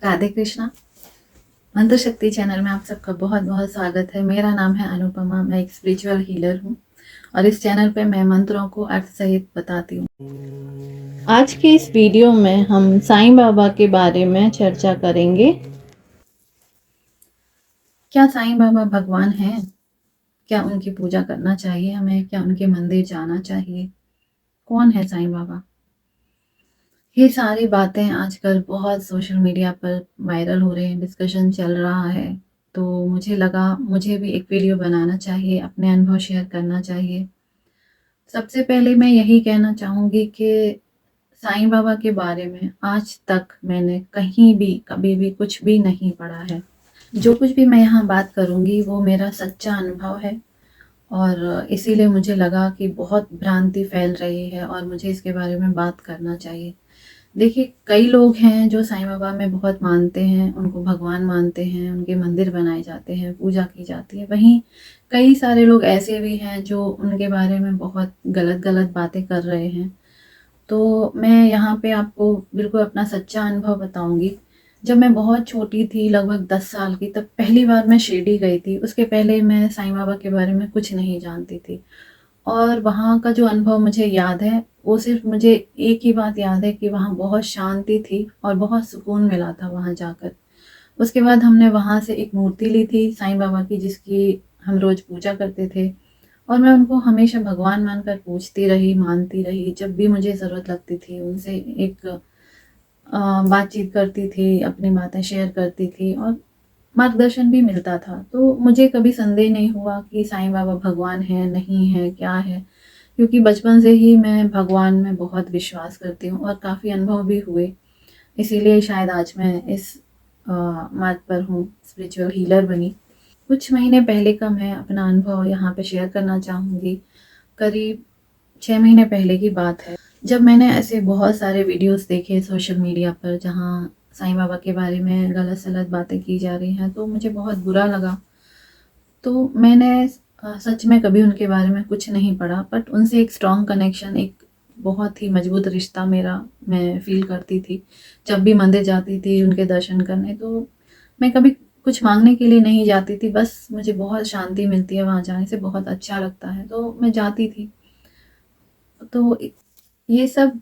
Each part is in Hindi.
राधे कृष्णा। मंत्र शक्ति चैनल में आप सबका बहुत बहुत स्वागत है। मेरा नाम है अनुपमा। मैं एक स्पिरिचुअल हीलर हूँ और इस चैनल पे मैं मंत्रों को अर्थ सहित बताती हूँ। आज के इस वीडियो में हम साईं बाबा के बारे में चर्चा करेंगे। क्या साईं बाबा भगवान हैं? क्या उनकी पूजा करना चाहिए हमें? क्या उनके मंदिर जाना चाहिए? कौन है साईं बाबा? ये सारी बातें आजकल बहुत सोशल मीडिया पर वायरल हो रहे हैं, डिस्कशन चल रहा है। तो मुझे लगा मुझे भी एक वीडियो बनाना चाहिए, अपने अनुभव शेयर करना चाहिए। सबसे पहले मैं यही कहना चाहूँगी कि साईं बाबा के बारे में आज तक मैंने कहीं भी, कभी भी कुछ भी नहीं पढ़ा है। जो कुछ भी मैं यहाँ बात करूँगी वो मेरा सच्चा अनुभव है और इसीलिए मुझे लगा कि बहुत भ्रांति फैल रही है और मुझे इसके बारे में बात करना चाहिए। देखिए, कई लोग हैं जो साईं बाबा में बहुत मानते हैं, उनको भगवान मानते हैं, उनके मंदिर बनाए जाते हैं, पूजा की जाती है। वहीं कई सारे लोग ऐसे भी हैं जो उनके बारे में बहुत गलत-गलत बातें कर रहे हैं। तो मैं यहाँ पे आपको बिल्कुल अपना सच्चा अनुभव बताऊँगी। जब मैं बहुत छोटी थी, लगभग 10 साल की, तब पहली बार मैं शिरडी गई थी। उसके पहले मैं साईं बाबा के बारे में कुछ नहीं जानती थी। और वहाँ का जो अनुभव मुझे याद है, वो सिर्फ़ मुझे एक ही बात याद है कि वहाँ बहुत शांति थी और बहुत सुकून मिला था वहाँ जाकर। उसके बाद हमने वहाँ से एक मूर्ति ली थी साईं बाबा की, जिसकी हम रोज़ पूजा करते थे और मैं उनको हमेशा भगवान मानकर पूजती रही, मानती रही। जब भी मुझे ज़रूरत लगती थी उनसे एक बातचीत करती थी, अपनी बातें शेयर करती थी और मार्गदर्शन भी मिलता था। तो मुझे कभी संदेह नहीं हुआ कि साईं बाबा भगवान हैं, नहीं हैं, क्या है? क्योंकि बचपन से ही मैं भगवान में बहुत विश्वास करती हूँ और काफ़ी अनुभव भी हुए। इसीलिए शायद आज मैं इस मार्ग पर हूँ, स्पिरिचुअल हीलर बनी। कुछ महीने पहले का मैं अपना अनुभव यहाँ पे शेयर करना चाहूँगी। करीब 6 महीने पहले की बात है, जब मैंने ऐसे बहुत सारे वीडियोज़ देखे सोशल मीडिया पर जहाँ साईं बाबा के बारे में गलत-सलत बातें की जा रही हैं, तो मुझे बहुत बुरा लगा। तो मैंने सच में कभी उनके बारे में कुछ नहीं पढ़ा, बट उनसे एक स्ट्रॉन्ग कनेक्शन, एक बहुत ही मजबूत रिश्ता मेरा मैं फ़ील करती थी। जब भी मंदिर जाती थी उनके दर्शन करने, तो मैं कभी कुछ माँगने के लिए नहीं जाती थी, बस मुझे बहुत शांति मिलती है वहाँ जाने से, बहुत अच्छा लगता है, तो मैं जाती थी। तो ये सब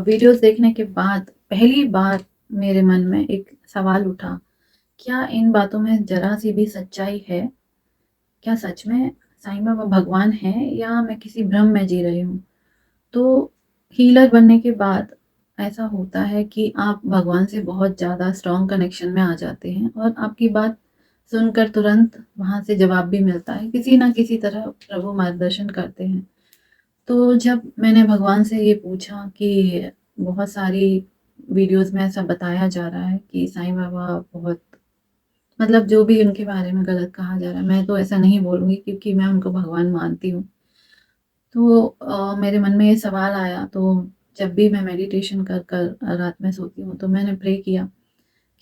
वीडियोज़ देखने के बाद पहली बार मेरे मन में एक सवाल उठा, क्या इन बातों में ज़रा-सी भी सच्चाई है? क्या सच में साईं बाबा भगवान हैं या मैं किसी भ्रम में जी रही हूँ? तो हीलर बनने के बाद ऐसा होता है कि आप भगवान से बहुत ज़्यादा स्ट्रॉन्ग कनेक्शन में आ जाते हैं और आपकी बात सुनकर तुरंत वहाँ से जवाब भी मिलता है। किसी न किसी तरह प्रभु मार्गदर्शन करते हैं। तो जब मैंने भगवान से ये पूछा कि बहुत सारी वीडियोज़ में ऐसा बताया जा रहा है कि साईं बाबा बहुत, मतलब जो भी उनके बारे में गलत कहा जा रहा है, मैं तो ऐसा नहीं बोलूँगी क्योंकि मैं उनको भगवान मानती हूँ। तो मेरे मन में ये सवाल आया, तो जब भी मैं मेडिटेशन कर कर रात में सोती हूँ तो मैंने प्रे किया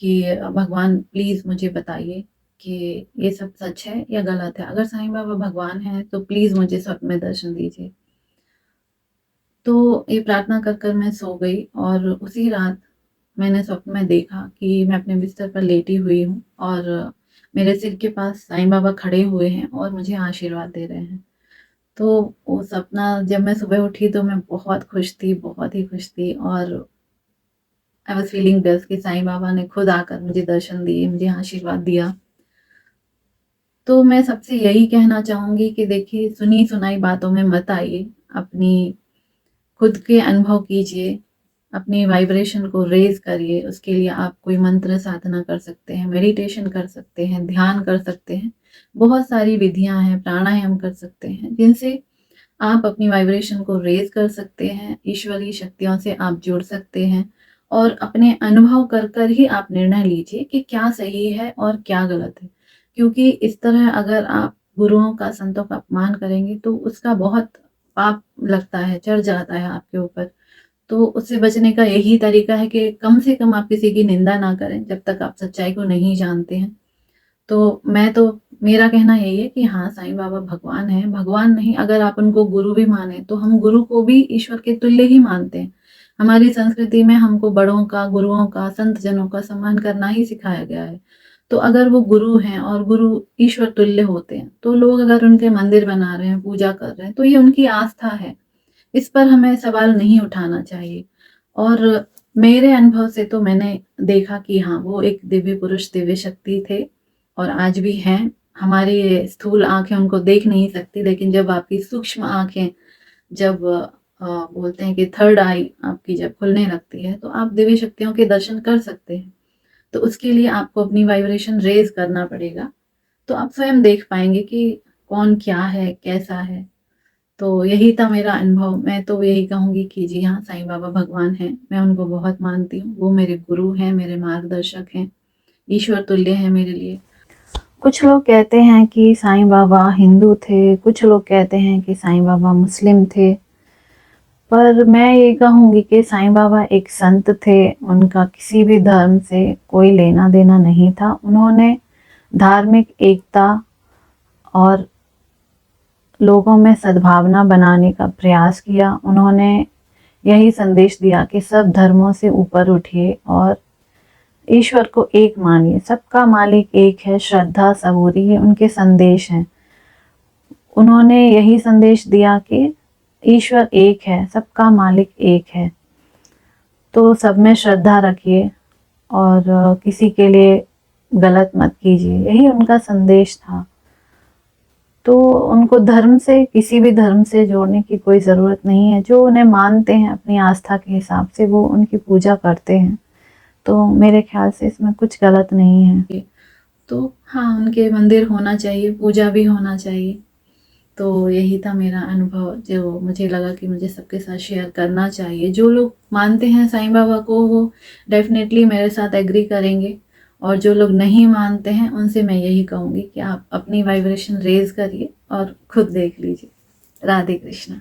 कि भगवान प्लीज़ मुझे बताइए कि ये सब सच है या गलत है? अगर साईं बाबा भगवान हैं तो प्लीज़ मुझे स्वप्न में दर्शन दीजिए। तो ये प्रार्थना कर कर मैं सो गई और उसी रात मैंने स्वप्न में देखा कि मैं अपने बिस्तर पर लेटी हुई हूँ और मेरे सिर के पास साईं बाबा खड़े हुए हैं और मुझे आशीर्वाद दे रहे हैं। तो वो सपना जब मैं सुबह उठी तो मैं बहुत खुश थी, बहुत ही खुश थी और आई वाज़ फीलिंग ब्लेस्ड कि साईं बाबा ने खुद आकर मुझे दर्शन दिए, मुझे आशीर्वाद दिया। तो मैं सबसे यही कहना चाहूँगी कि देखिए, सुनी-सुनाई बातों में मत आइए, अपनी खुद के अनुभव कीजिए, अपनी वाइब्रेशन को रेज़ करिए। उसके लिए आप कोई मंत्र साधना कर सकते हैं, मेडिटेशन कर सकते हैं, ध्यान कर सकते हैं। बहुत सारी विधियाँ हैं, प्राणायाम कर सकते हैं, जिनसे आप अपनी वाइब्रेशन को रेज़ कर सकते हैं, ईश्वरीय शक्तियों से आप जुड़ सकते हैं और अपने अनुभव कर कर ही आप निर्णय लीजिए कि क्या सही है और क्या गलत है। क्योंकि इस तरह अगर आप गुरुओं का, संतों का अपमान करेंगे तो उसका बहुत पाप लगता है, चढ़ जाता है आपके ऊपर। तो उससे बचने का यही तरीका है कि कम से कम आप किसी की निंदा ना करें, जब तक आप सच्चाई को नहीं जानते हैं। तो मेरा कहना यही है कि हाँ, साईं बाबा भगवान हैं, भगवान नहीं, अगर आप उनको गुरु भी माने तो हम गुरु को भी ईश्वर के तुल्य ही मानते हैं। हमारी संस्कृति में हमको बड़ों का, गुरुओं का, संत जनों का सम्मान करना ही सिखाया गया है। तो अगर वो गुरु हैं और गुरु ईश्वर तुल्य होते हैं, तो लोग अगर उनके मंदिर बना रहे हैं, पूजा कर रहे हैं, तो ये उनकी आस्था है। इस पर हमें सवाल नहीं उठाना चाहिए। और मेरे अनुभव से तो मैंने देखा कि हाँ, वो एक दिव्य पुरुष, दिव्य शक्ति थे और आज भी हैं। हमारी स्थूल आँखें उनको देख नहीं सकती, लेकिन जब आपकी सूक्ष्म आँखें जब बोलते हैं कि थर्ड आई आपकी जब खुलने लगती है, तो आप दिव्य शक्तियों के दर्शन कर सकते हैं। तो उसके लिए आपको अपनी वाइब्रेशन रेज़ करना पड़ेगा। तो आप स्वयं देख पाएँगे कि कौन क्या है, कैसा है। तो यही था मेरा अनुभव। मैं तो यही कहूँगी कि जी हाँ, साईं बाबा भगवान हैं। मैं उनको बहुत मानती हूँ। वो मेरे गुरु हैं, मेरे मार्गदर्शक हैं, ईश्वर तुल्य हैं मेरे लिए। कुछ लोग कहते हैं कि साईं बाबा हिंदू थे, कुछ लोग कहते हैं कि साईं बाबा मुस्लिम थे। पर मैं ये कहूँगी कि साईं बाबा एक संत थे, उनका किसी भी धर्म से कोई लेना-देना नहीं था। उन्होंने धार्मिक एकता और लोगों में सद्भावना बनाने का प्रयास किया। उन्होंने यही संदेश दिया कि सब धर्मों से ऊपर उठिए और ईश्वर को एक मानिए, सबका मालिक एक है, श्रद्धा सबूरी, ये उनके संदेश हैं। उन्होंने यही संदेश दिया कि ईश्वर एक है, सबका मालिक एक है। तो सब में श्रद्धा रखिए और किसी के लिए गलत मत कीजिए, यही उनका संदेश था। तो उनको धर्म से, किसी भी धर्म से जोड़ने की कोई ज़रूरत नहीं है। जो उन्हें मानते हैं अपनी आस्था के हिसाब से, वो उनकी पूजा करते हैं। तो मेरे ख़्याल से इसमें कुछ गलत नहीं है। तो हाँ, उनके मंदिर होना चाहिए, पूजा भी होना चाहिए। तो यही था मेरा अनुभव, जो मुझे लगा कि मुझे सबके साथ शेयर करना चाहिए। जो लोग मानते हैं साईं बाबा को, वो डेफ़िनेटली मेरे साथ एग्री करेंगे और जो लोग नहीं मानते हैं, उनसे मैं यही कहूँगी कि आप अपनी वाइब्रेशन रेज़ करिए और खुद देख लीजिए। राधे कृष्णा।